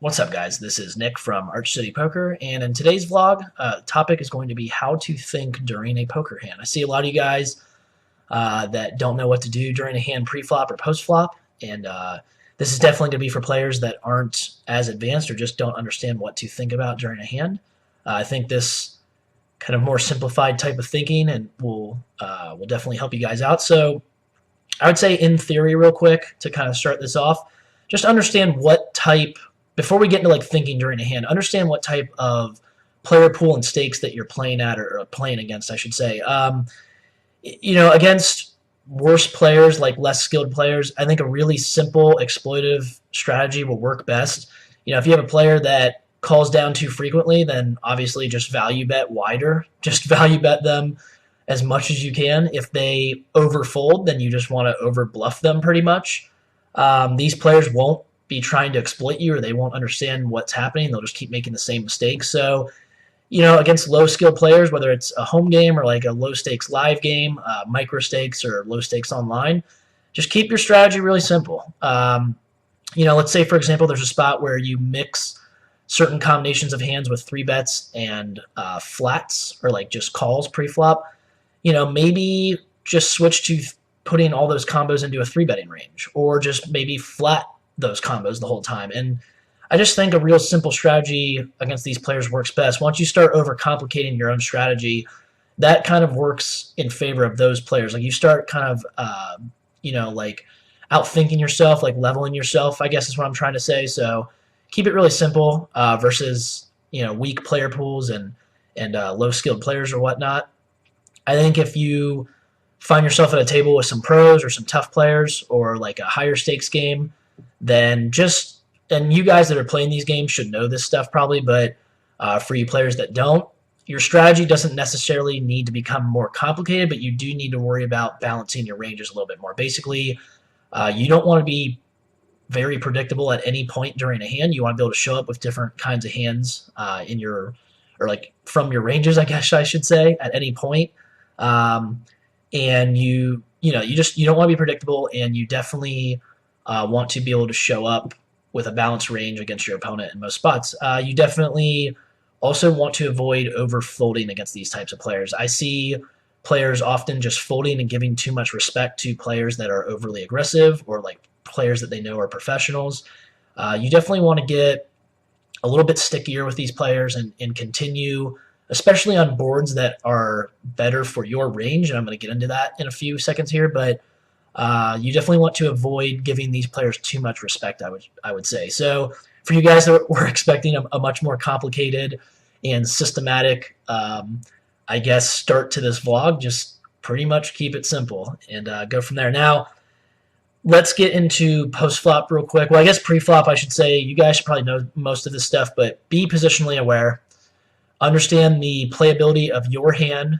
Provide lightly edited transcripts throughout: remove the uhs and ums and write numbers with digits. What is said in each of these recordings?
What's up, guys? This is Nick from Arch City Poker, and in today's vlog, topic is going to be how to think during a poker hand. I see a lot of you guys that don't know what to do during a hand pre-flop or post-flop, and this is definitely going to be for players that aren't as advanced or just don't understand what to think about during a hand. I think this kind of more simplified type of thinking and will definitely help you guys out. So I would say, in theory, real quick, to kind of start this off, just understand what type. Before we get into like thinking during a hand, understand what type of player pool and stakes that you're playing at or playing against, I should say. Against worse players, like less skilled players, I think a really simple exploitive strategy will work best. If you have a player that calls down too frequently, then obviously just value bet wider. Just value bet them as much as you can. If they overfold, then you just want to over bluff them pretty much. These players won't be trying to exploit you, or they won't understand what's happening. They'll just keep making the same mistakes. So, against low skilled players, whether it's a home game or like a low stakes live game, micro stakes or low stakes online, just keep your strategy really simple. Let's say, for example, there's a spot where you mix certain combinations of hands with 3-bets and flats, or like just calls pre-flop. Maybe just switch to putting all those combos into a 3-betting range, or just maybe flat those combos the whole time. And I just think a real simple strategy against these players works best. Once you start overcomplicating your own strategy, that kind of works in favor of those players. Like you start kind of, like outthinking yourself, like leveling yourself, I guess is what I'm trying to say. So keep it really simple versus, weak player pools and low skilled players or whatnot. I think if you find yourself at a table with some pros or some tough players or like a higher stakes game, then and you guys that are playing these games should know this stuff probably, but for you players that don't, your strategy doesn't necessarily need to become more complicated, but you do need to worry about balancing your ranges a little bit more. Basically, you don't want to be very predictable at any point during a hand. You want to be able to show up with different kinds of hands from your ranges, I guess I should say, at any point. And you don't want to be predictable, and you definitely want to be able to show up with a balanced range against your opponent in most spots. You definitely also want to avoid over-folding against these types of players. I see players often just folding and giving too much respect to players that are overly aggressive or like players that they know are professionals. You definitely want to get a little bit stickier with these players and continue, especially on boards that are better for your range, and I'm going to get into that in a few seconds here, but you definitely want to avoid giving these players too much respect, I would say. So for you guys that were expecting a much more complicated and systematic, start to this vlog, just pretty much keep it simple and go from there. Now, let's get into post-flop real quick. Well, I guess pre-flop, I should say. You guys should probably know most of this stuff, but be positionally aware. Understand the playability of your hand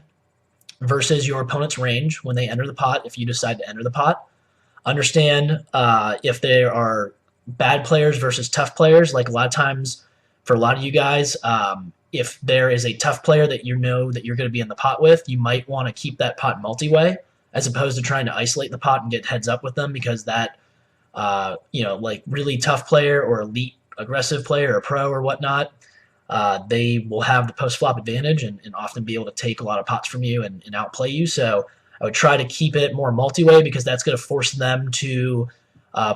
versus your opponent's range when they enter the pot, if you decide to enter the pot. Understand if there are bad players versus tough players. Like a lot of times, for a lot of you guys, if there is a tough player that you know that you're going to be in the pot with, you might want to keep that pot multi-way as opposed to trying to isolate the pot and get heads up with them, because that, like really tough player or elite aggressive player or pro or whatnot, they will have the post-flop advantage and often be able to take a lot of pots from you and outplay you. So I would try to keep it more multi-way, because that's going to force them to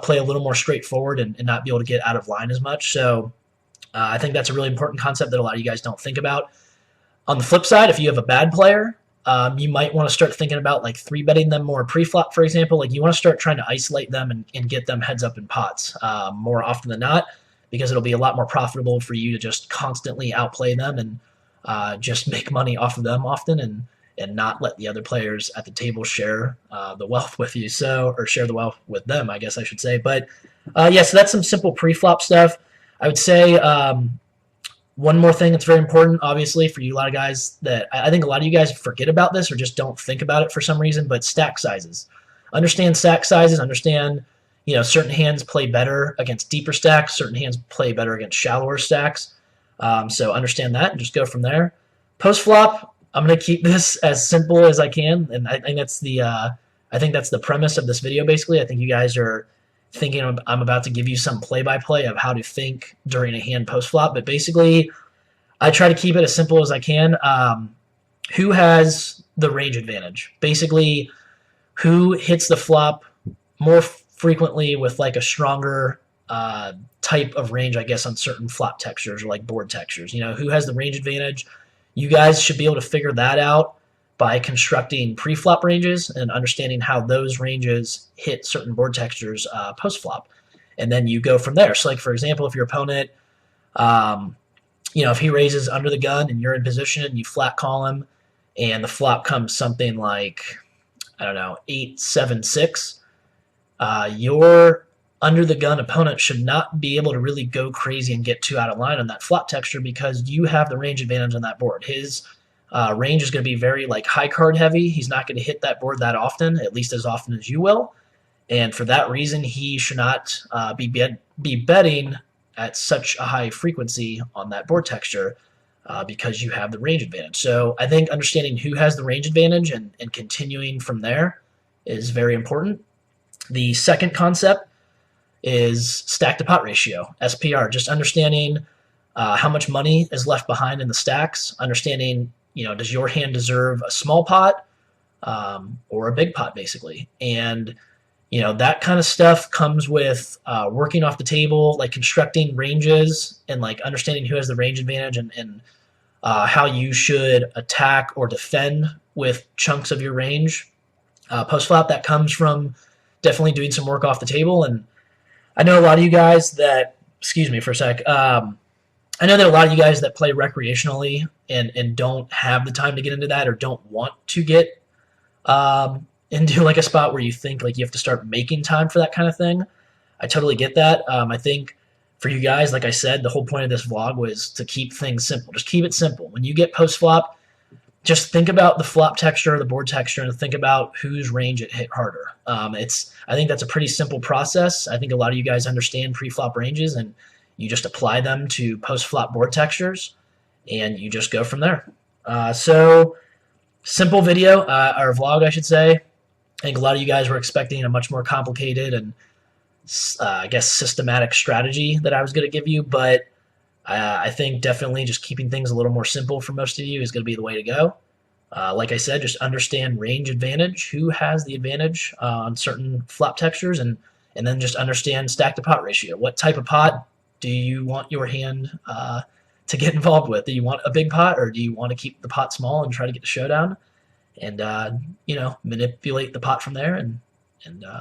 play a little more straightforward and not be able to get out of line as much. So I think that's a really important concept that a lot of you guys don't think about. On the flip side, if you have a bad player, you might want to start thinking about like 3-betting them more pre-flop, for example. Like you want to start trying to isolate them and get them heads up in pots more often than not, because it'll be a lot more profitable for you to just constantly outplay them and just make money off of them often and not let the other players at the table share the wealth with you. Or share the wealth with them, I guess I should say. But so that's some simple pre-flop stuff. I would say one more thing that's very important, obviously, for you, a lot of guys that I think a lot of you guys forget about this or just don't think about it for some reason, but stack sizes. Understand stack sizes, understand certain hands play better against deeper stacks. Certain hands play better against shallower stacks. So understand that and just go from there. Post-flop, I'm going to keep this as simple as I can, and I think that's the premise of this video. Basically, I think you guys are thinking I'm about to give you some play-by-play of how to think during a hand post-flop. But basically, I try to keep it as simple as I can. Who has the range advantage? Basically, who hits the flop more frequently with like a stronger type of range, I guess, on certain flop textures or like board textures. Who has the range advantage? You guys should be able to figure that out by constructing pre-flop ranges and understanding how those ranges hit certain board textures post-flop. And then you go from there. So, like, for example, if your opponent, if he raises under the gun and you're in position and you flat call him and the flop comes something like, I don't know, 8-7-6, your under the gun opponent should not be able to really go crazy and get too out of line on that flop texture because you have the range advantage on that board. His range is going to be very like high card heavy. He's not going to hit that board that often, at least as often as you will. And for that reason, he should not be betting at such a high frequency on that board texture because you have the range advantage. So I think understanding who has the range advantage and continuing from there is very important. The second concept is stack to pot ratio, SPR, just understanding how much money is left behind in the stacks, understanding, does your hand deserve a small pot or a big pot, basically. And, that kind of stuff comes with working off the table, like constructing ranges and like understanding who has the range advantage and how you should attack or defend with chunks of your range post-flop. That comes from definitely doing some work off the table. And I know a lot of you guys that, excuse me for a sec, I know that a lot of you guys that play recreationally and don't have the time to get into that or don't want to get into like a spot where you think like you have to start making time for that kind of thing. I totally get that. I think for you guys, like I said, the whole point of this vlog was to keep things simple. Just keep it simple. When you get post-flop, just think about the flop texture, the board texture, and think about whose range it hit harder. I think that's a pretty simple process. I think a lot of you guys understand pre-flop ranges, and you just apply them to post-flop board textures, and you just go from there. So, simple video, or vlog, I should say. I think a lot of you guys were expecting a much more complicated and, I guess, systematic strategy that I was going to give you, but I think definitely just keeping things a little more simple for most of you is going to be the way to go. Like I said, just understand range advantage, who has the advantage on certain flop textures, and then just understand stack to pot ratio. What type of pot do you want your hand to get involved with? Do you want a big pot, or do you want to keep the pot small and try to get the showdown? And manipulate the pot from there, and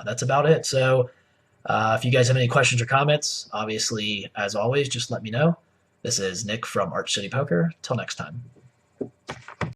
that's about it. So if you guys have any questions or comments, obviously, as always, just let me know. This is Nick from Arch City Poker. Till next time.